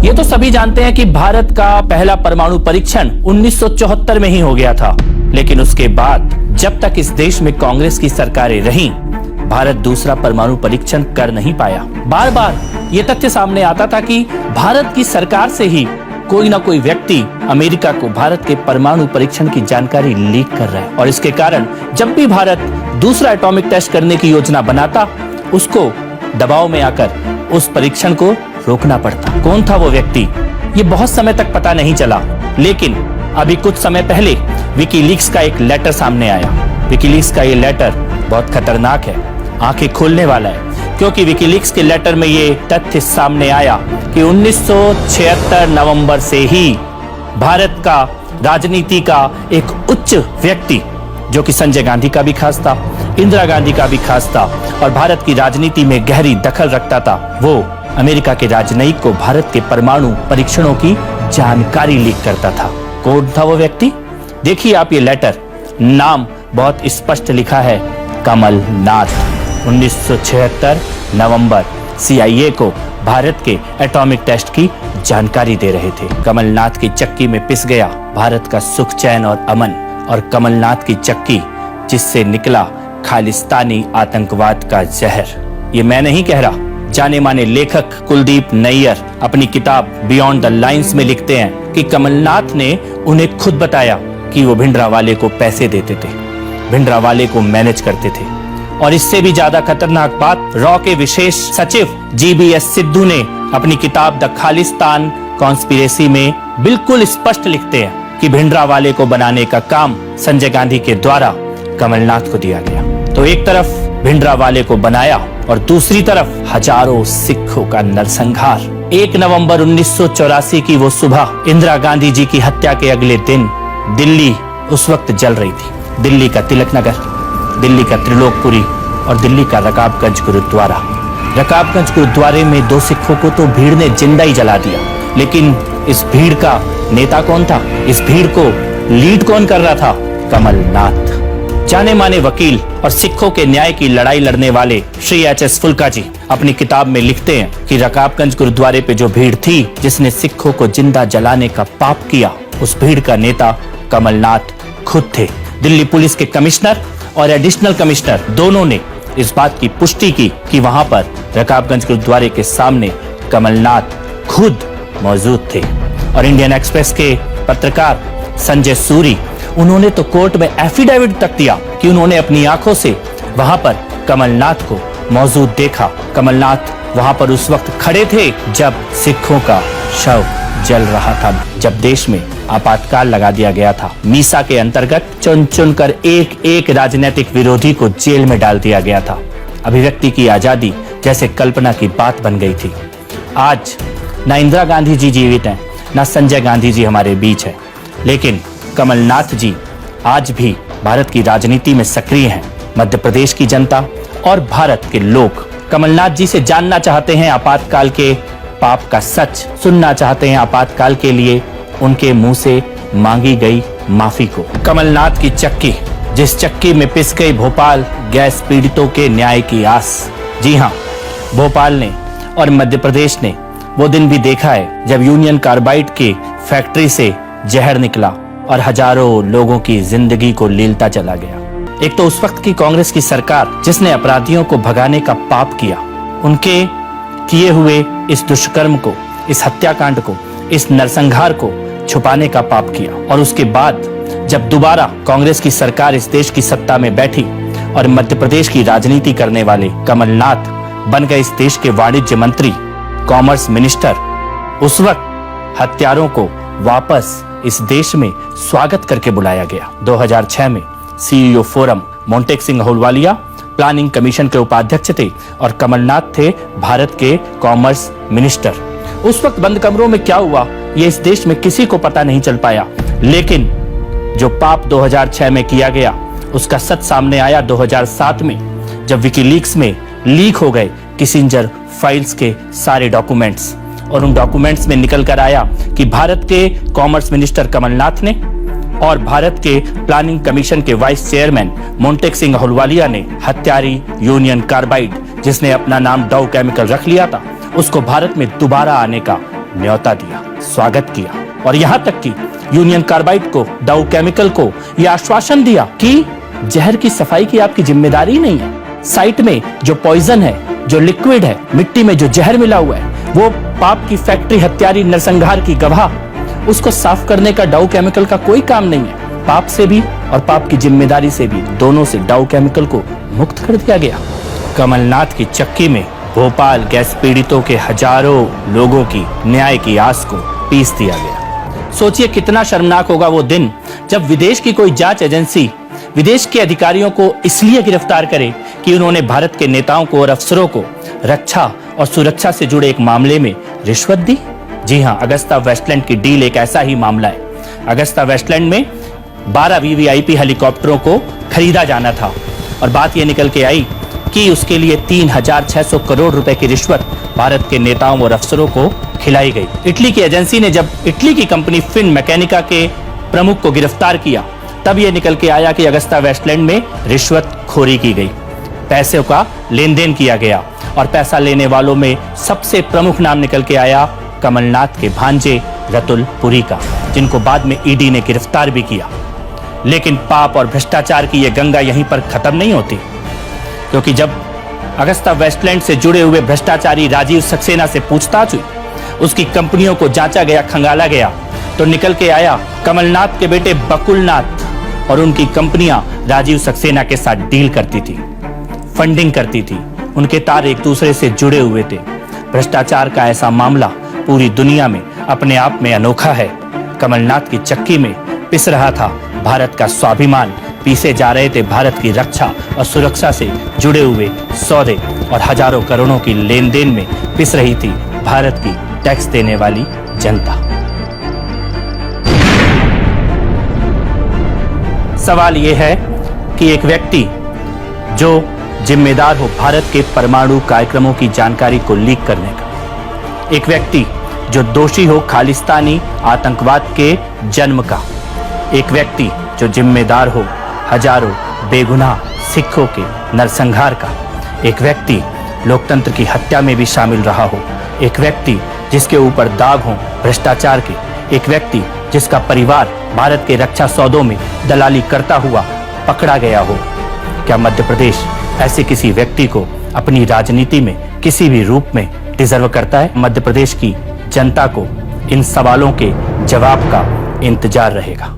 ये तो सभी जानते हैं कि भारत का पहला परमाणु परीक्षण 1974 में ही हो गया था, लेकिन उसके बाद जब तक इस देश में कांग्रेस की सरकारें रहीं, भारत दूसरा परमाणु परीक्षण कर नहीं पाया। बार बार ये तथ्य सामने आता था कि भारत की सरकार से ही कोई ना कोई व्यक्ति अमेरिका को भारत के परमाणु परीक्षण की जानकारी लीक कर रहा है, और इसके कारण जब भी भारत दूसरा एटॉमिक टेस्ट करने की योजना बनाता, उसको दबाव में आकर उस परीक्षण को रोकना पड़ता। कौन था वो व्यक्ति, ये बहुत समय तक पता नहीं चला, लेकिन अभी कुछ समय पहले विकीलीक्स का एक लेटर सामने आया। विकीलीक्स का ये लेटर बहुत खतरनाक है, आंखें खोलने वाला है, क्योंकि विकीलीक्स के लेटर में ये तथ्य सामने आया कि 1976 नवंबर से ही भारत का राजनीति का एक उच्च व्यक्ति, जो कि संजय गांधी का भी खास था, इंदिरा गांधी का भी खास था और भारत की राजनीति में गहरी दखल रखता था, वो अमेरिका के राजनयिक को भारत के परमाणु परीक्षणों की जानकारी लीक करता था। कौन था वो व्यक्ति? देखिए आप ये लेटर, नाम बहुत स्पष्ट लिखा है, कमलनाथ। 1976 नवंबर CIA को भारत के एटॉमिक टेस्ट की जानकारी दे रहे थे। कमलनाथ की चक्की में पिस गया भारत का सुख चैन और अमन, और कमलनाथ की चक्की जिससे निकला खालिस्तानी आतंकवाद का जहर। ये मैं नहीं कह रहा, जाने माने लेखक कुलदीप नैयर अपनी किताब बियॉन्ड द लाइंस में लिखते हैं कि कमलनाथ ने उन्हें खुद बताया कि वो भिंडरावाले को पैसे देते थे, भिंडरावाले को मैनेज करते थे। और इससे भी ज्यादा खतरनाक बात, रॉ के विशेष सचिव GBS सिद्धू ने अपनी किताब द खालिस्तान कॉन्स्पिरेसी में बिल्कुल स्पष्ट लिखते हैं कि भिंडरावाले को बनाने का काम संजय गांधी के द्वारा कमलनाथ को दिया गया। तो एक तरफ भिंडरावाले को बनाया और दूसरी तरफ हजारों सिखों का नरसंहार। 1 नवंबर 1984 की वो सुबह, इंदिरा गांधी जी की हत्या के अगले दिन दिल्ली उस वक्त जल रही थी। दिल्ली का तिलक नगर, दिल्ली का त्रिलोकपुरी और दिल्ली का रकाबगंज गुरुद्वारा। रकाबगंज गुरुद्वारे में 2 सिखों को तो भीड़ ने जिंदा ही जला दिया, लेकिन इस भीड़ का नेता कौन था? इस भीड़ को लीड कौन कर रहा था? कमलनाथ। जाने माने वकील और सिखों के न्याय की लड़ाई लड़ने वाले श्री HS फुल्का जी अपनी किताब में लिखते हैं कि रकाबगंज गुरुद्वारे पे जो भीड़ थी जिसने सिखों को जिंदा जलाने का पाप किया, उस भीड़ का नेता कमलनाथ खुद थे। दिल्ली पुलिस के कमिश्नर और एडिशनल कमिश्नर दोनों ने इस बात की पुष्टि की कि वहां पर रकाबगंज गुरुद्वारे के सामने कमलनाथ खुद मौजूद थे। और इंडियन एक्सप्रेस के पत्रकार संजय सूरी, उन्होंने तो कोर्ट में एफिडेविट तक दिया कि उन्होंने अपनी आंखों से वहां पर कमलनाथ को मौजूद देखा। कमलनाथ वहां पर उस वक्त खड़े थे जब सिखों का शव जल रहा था, जब देश में आपातकाल लगा दिया गया था। मीसा के अंतर्गत चुन चुनकर एक एक राजनीतिक विरोधी को जेल में डाल दिया गया था। अभिव्यक्ति की आजादी जैसे कल्पना की बात बन गई थी। आज ना इंदिरा गांधी जी जीवित हैं, ना संजय गांधी जी हमारे बीच है, लेकिन कमलनाथ जी आज भी भारत की राजनीति में सक्रिय हैं। मध्य प्रदेश की जनता और भारत के लोग कमलनाथ जी से जानना चाहते हैं आपातकाल के पाप का सच, सुनना चाहते हैं आपातकाल के लिए उनके मुंह से मांगी गई माफी को। कमलनाथ की चक्की, जिस चक्की में पिस गई भोपाल गैस पीड़ितों के न्याय की आस। जी हाँ, भोपाल ने और मध्य प्रदेश ने वो दिन भी देखा है जब यूनियन कार्बाइड की फैक्ट्री से जहर निकला और हजारों लोगों की जिंदगी को लीलता चला गया। एक तो उस वक्त की कांग्रेस की सरकार जिसने अपराधियों को भगाने का पाप किया, उनके किए हुए इस दुष्कर्म को, इस हत्याकांड को, इस नरसंहार को छुपाने का पाप किया। और उसके बाद जब दोबारा कांग्रेस की सरकार इस देश की सत्ता में बैठी और मध्य प्रदेश की राजनीति करने वाले कमलनाथ बन गए इस देश के वाणिज्य मंत्री, कॉमर्स मिनिस्टर, उस वक्त हत्यारों को वापस इस देश में स्वागत करके बुलाया गया। 2006 में CEO forum Montek Singh Ahluwalia planning commission के उपाध्यक्ष थे और कमलनाथ थे भारत के कॉमर्स मिनिस्टर। उस वक्त बंद कमरों में क्या हुआ ये इस देश में किसी को पता नहीं चल पाया, लेकिन जो पाप 2006 में किया गया उसका सच सामने आया 2007 में, जब विकीलीक्स में लीक हो गए किसिंजर फाइल्स के सारे डॉक्यूमेंट्स, और उन डॉक्यूमेंट्स में निकल कर आया कि भारत के कॉमर्स मिनिस्टर कमलनाथ ने और भारत के प्लानिंग कमीशन के वाइस चेयरमैन मोंटेक सिंह अहलूवालिया ने हत्यारी यूनियन कार्बाइड, जिसने अपना नाम डाउ केमिकल रख लिया था, उसको भारत में दोबारा आने का न्योता दिया, स्वागत किया और यहां तक कि यूनियन कार्बाइड को, डाउ केमिकल को यह आश्वासन दिया कि जहर की सफाई की आपकी जिम्मेदारी नहीं है। साइट में जो पॉइजन है, जो लिक्विड है, मिट्टी में जो जहर मिला हुआ है, वो पाप की फैक्ट्री, हत्यारी, नरसंहार की गवाह, उसको साफ करने का डाउ केमिकल का कोई काम नहीं है। पाप से भी और पाप की जिम्मेदारी से भी, दोनों से डाउ केमिकल को मुक्त कर दिया गया। कमलनाथ की चक्की में भोपाल गैस पीड़ितों के हजारों लोगों की न्याय की आस को पीस दिया गया। सोचिए कितना शर्मनाक होगा वो दिन जब विदेश की कोई जांच एजेंसी विदेश के अधिकारियों को इसलिए गिरफ्तार करे कि उन्होंने भारत के नेताओं को और अफसरों को रक्षा और सुरक्षा से जुड़े एक मामले में रिश्वत दी। जी हां, अगस्ता वेस्टलैंड की डील एक ऐसा ही मामला है। अगस्ता वेस्टलैंड में 12 वीवीआईपी हेलीकॉप्टरों को खरीदा जाना था और बात यह निकल के आई कि उसके लिए 3,600 करोड़ रुपए की रिश्वत भारत के नेताओं और अफसरों को खिलाई गई। इटली की एजेंसी ने जब इटली की कंपनी फिन मैकेनिका के प्रमुख को गिरफ्तार किया, तब यह निकल के आया कि अगस्ता वेस्टलैंड में रिश्वतखोरी की गई, पैसे का लेन देन किया गया और पैसा लेने वालों में सबसे प्रमुख नाम निकल के आया कमलनाथ के भांजे रतुल पुरी का, जिनको बाद में ईडी ने गिरफ्तार भी किया। लेकिन पाप और भ्रष्टाचार की यह गंगा यहीं पर खत्म नहीं होती, क्योंकि जब अगस्ता वेस्टलैंड से जुड़े हुए भ्रष्टाचारी राजीव सक्सेना से पूछताछ हुई, उसकी कंपनियों को जांचा गया, खंगाला गया, तो निकल के आया कमलनाथ के बेटे बकुलनाथ और उनकी कंपनियां राजीव सक्सेना के साथ डील करती थी, फंडिंग करती थी, उनके तार एक दूसरे से जुड़े हुए थे। भ्रष्टाचार का ऐसा मामला पूरी दुनिया में अपने आप में अनोखा है। कमलनाथ की चक्की में पिस रहा था भारत का स्वाभिमान, पीसे जा रहे थे भारत की रक्षा और सुरक्षा से जुड़े हुए सौदे और हजारों करोड़ों की लेन देन में पिस रही थी भारत की टैक्स देने वाली जनता। सवाल यह है कि एक व्यक्ति जो जिम्मेदार हो भारत के परमाणु कार्यक्रमों की जानकारी को लीक करने का, एक व्यक्ति जो दोषी हो खालिस्तानी आतंकवाद के जन्म का, एक व्यक्ति जो जिम्मेदार हो हजारों बेगुनाह सिखों के नरसंहार का, एक व्यक्ति लोकतंत्र की हत्या में भी शामिल रहा हो, एक व्यक्ति जिसके ऊपर दाग हो भ्रष्टाचार के, एक व्यक्ति जिसका परिवार भारत के रक्षा सौदों में दलाली करता हुआ पकड़ा गया हो। क्या मध्य प्रदेश ऐसे किसी व्यक्ति को अपनी राजनीति में किसी भी रूप में डिजर्व करता है? मध्य प्रदेश की जनता को इन सवालों के जवाब का इंतजार रहेगा।